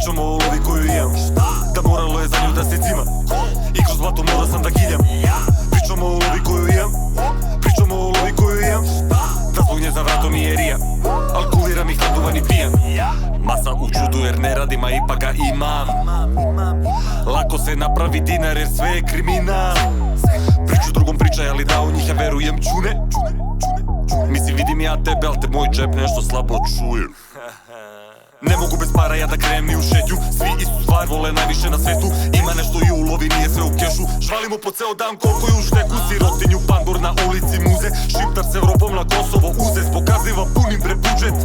Pričamo o lovi koju imam, da moralo je za nju da se cima i kroz blato mora sam da giljam. Pričamo o lovi koju imam, pričamo o lovi koju imam, da zbog nje za vratom i jerija, alkuliram ih naduvan i pijan. Masa u čudu jer ne radim, a ipak ga imam. Lako se napravi dinar jer sve je kriminal. Priču drugom pričaj, ali da u njih ja verujem čune. Mislim vidim ja tebe, al te moj džep nešto slabo čuje. Ne mogu bez para ja da krenem ni u šetnju. Svi istu stvar vole najviše na svetu. Ima nešto i u lovi, nije sve u kešu. Žvalimo po ceo dan koliko je u šteku. Sirotinju, pandor na ulici muze. Šiptar s Evropom na Kosovo uzes. Pokaziva punim bre budžet.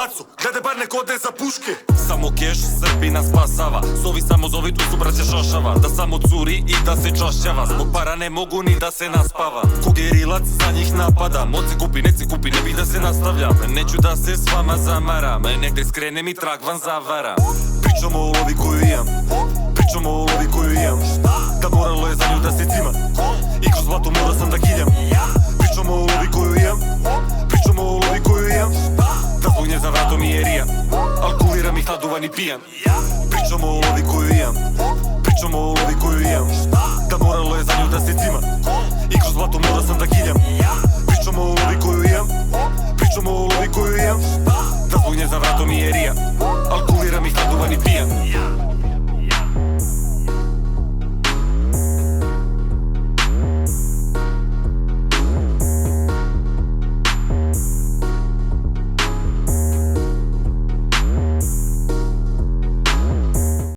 Aco, glede bar neko ode za puške. Samo keš, Srbi nas spasava. Zovi samo zovi, tu su braće šašava. Da samo curi i da se čašćava. Zbog para ne mogu ni da se naspava. Ko gerilac za njih napada. Moc se kupi, ne se kupi, ne bi da se nastavljam. Neću da se s vama zamaram. Negde skrenem i trag van zavara. Pričamo o lovi koju imam, pričamo o lovi koju imam, da moralo je za nju da se cima i kroz blato mora sam da giljam. Pričamo o lovi koju imam, pričamo o lovi koju imam, da zbog nje za vratom i jerija, alkuliram ih naduvan i pijan. Pričamo o lovi koju imam, pričamo o lovi koju imam, da moralo je za nju da se cima i kroz blato mora sam da giljam. Pričamo o lovi koju imam, pričamo o lovi koju imam, da zbog nje za vratom i jerija, alkuliram ih naduvan i pijan.